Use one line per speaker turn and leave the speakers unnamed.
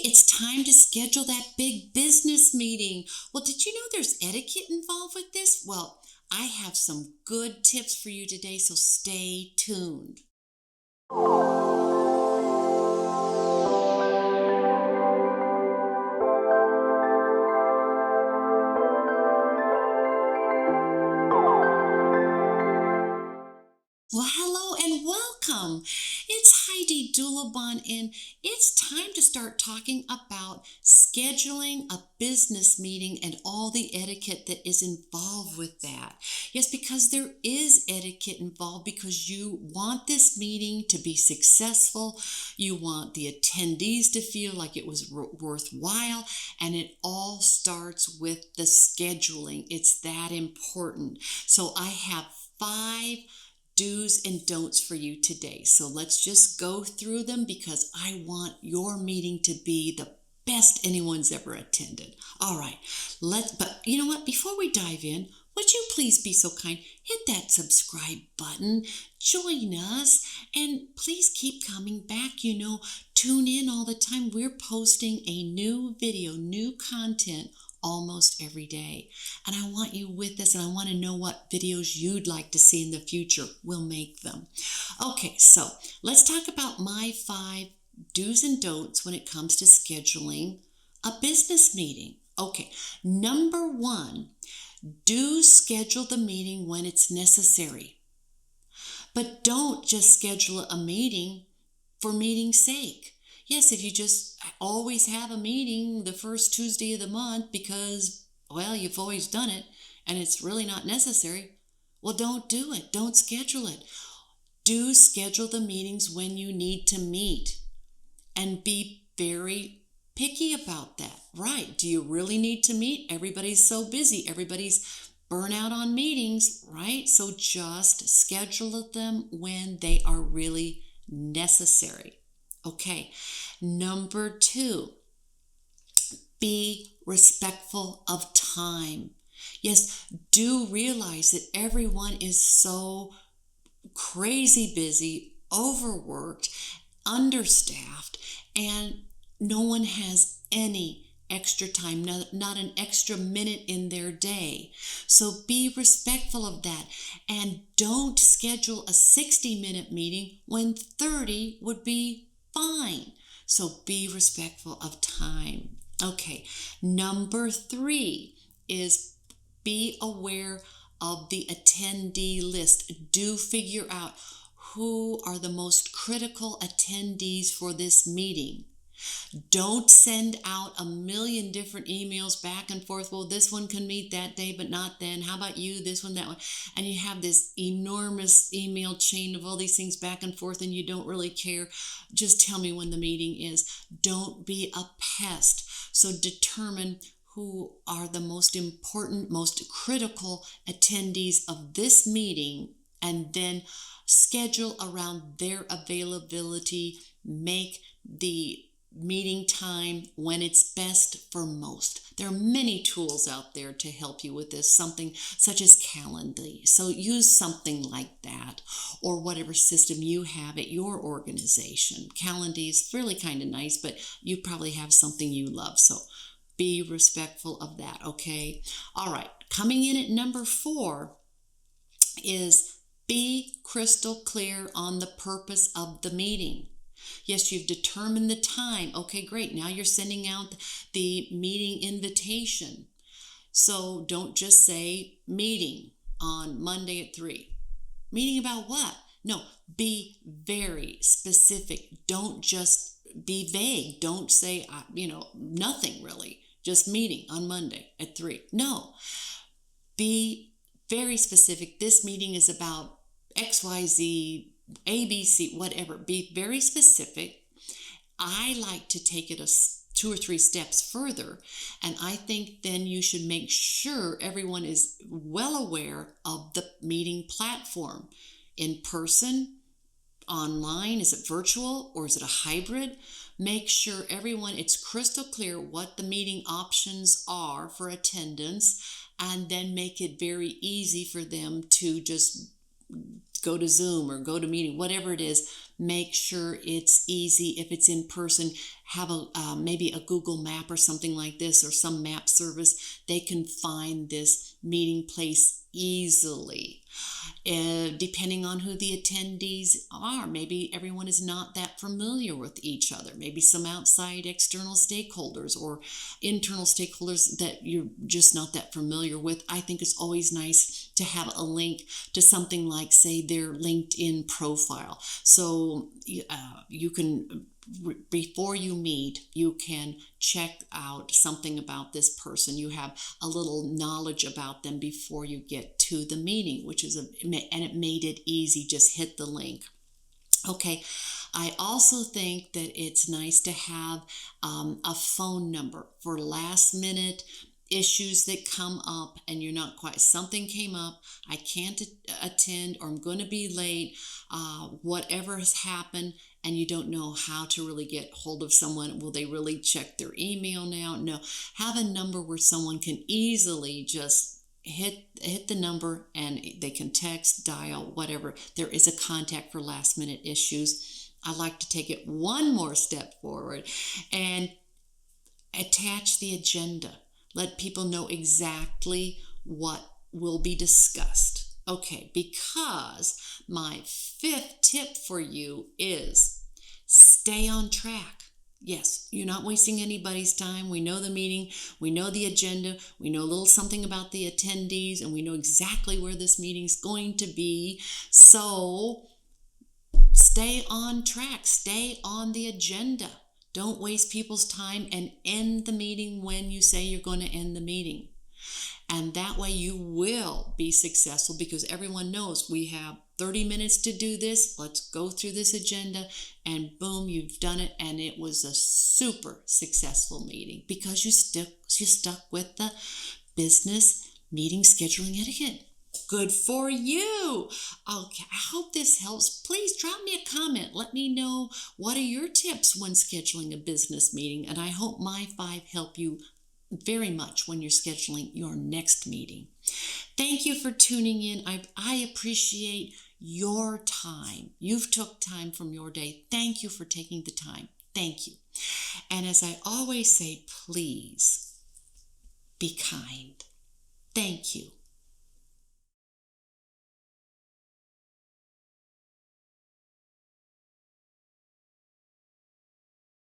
it's time to schedule that big business meeting. Well, did you know there's etiquette involved with this? Well, I have some good tips for you today, so stay tuned. Well, hello and welcome. It's Heidi and it's time to start talking about scheduling a business meeting and all the etiquette that is involved with that. Yes, because there is etiquette involved because you want this meeting to be successful. You want the attendees to feel like it was worthwhile, and it all starts with the scheduling. It's that important. So I have 5 do's and don'ts for you today. So let's just go through them because I want your meeting to be the best anyone's ever attended. All right, but you know what? Before we dive in, would you please be so kind, hit that subscribe button, join us, and please keep coming back. Tune in all the time. We're posting a new video, new content almost every day. And I want you with us, and I want to know what videos you'd like to see in the future. We'll make them. Okay, so let's talk about my 5 do's and don'ts when it comes to scheduling a business meeting. Okay, number 1, do schedule the meeting when it's necessary. But don't just schedule a meeting for meeting's sake. Yes, if you just always have a meeting the first Tuesday of the month because, well, you've always done it and it's really not necessary, well, don't do it. Don't schedule it. Do schedule the meetings when you need to meet and be very picky about that. Right. Do you really need to meet? Everybody's so busy. Everybody's burnt out on meetings, right? So just schedule them when they are really necessary. Okay, number 2, be respectful of time. Yes, do realize that everyone is so crazy busy, overworked, understaffed, and no one has any extra time, not an extra minute in their day. So be respectful of that, and don't schedule a 60-minute meeting when 30 would be fine. So be respectful of time. Okay, number 3 is be aware of the attendee list. Do figure out who are the most critical attendees for this meeting. Don't send out a million different emails back and forth. Well, this one can meet that day, but not then. How about you? This one, that one. And you have this enormous email chain of all these things back and forth, and you don't really care. Just tell me when the meeting is. Don't be a pest. So determine who are the most important, most critical attendees of this meeting, and then schedule around their availability. Make the meeting time when it's best for most. There are many tools out there to help you with this, something such as Calendly. So use something like that, or whatever system you have at your organization. Calendly is really kind of nice, but you probably have something you love. So be respectful of that, okay? All right, coming in at number 4 is be crystal clear on the purpose of the meeting. Yes, you've determined the time. Okay, great. Now you're sending out the meeting invitation. So don't just say meeting on Monday at 3. Meeting about what? No, be very specific. Don't just be vague. Don't say, nothing really. Just meeting on Monday at 3. No, be very specific. This meeting is about XYZ, ABC, whatever. Be very specific. I like to take it 2 or 3 steps further, and I think then you should make sure everyone is well aware of the meeting platform. In person, online, is it virtual, or is it a hybrid? Make sure it's crystal clear what the meeting options are for attendance, and then make it very easy for them to just go to Zoom or go to meeting, whatever it is, make sure it's easy. If it's in person, have a maybe a Google map or something like this, or some map service. They can find this meeting place easily. Depending on who the attendees are, maybe everyone is not that familiar with each other. Maybe some outside external stakeholders or internal stakeholders that you're just not that familiar with. I think it's always nice to have a link to something like, say, their LinkedIn profile. So you can, before you meet, you can check out something about this person. You have a little knowledge about them before you get to the meeting, which is and it made it easy. Just hit the link. Okay, I also think that it's nice to have a phone number for last minute issues that come up and you're not quite, something came up, I can't attend, or I'm going to be late, whatever has happened, and you don't know how to really get hold of someone. Will they really check their email now? No. Have a number where someone can easily just hit the number and they can text, dial, whatever. There is a contact for last minute issues. I like to take it one more step forward and attach the agenda. Let people know exactly what will be discussed. Okay, because my 5th tip for you is stay on track. Yes, you're not wasting anybody's time. We know the meeting, we know the agenda, we know a little something about the attendees, and we know exactly where this meeting's going to be. So stay on track, stay on the agenda. Don't waste people's time, and end the meeting when you say you're going to end the meeting. And that way you will be successful, because everyone knows we have 30 minutes to do this. Let's go through this agenda, and boom, you've done it. And it was a super successful meeting because you stuck with the business meeting scheduling etiquette. Good for you. Okay, I hope this helps. Please drop me a comment. Let me know, what are your tips when scheduling a business meeting? And I hope my 5 help you very much when you're scheduling your next meeting. Thank you for tuning in. I appreciate your time. You've took time from your day. Thank you for taking the time. Thank you. And as I always say, please be kind. Thank you.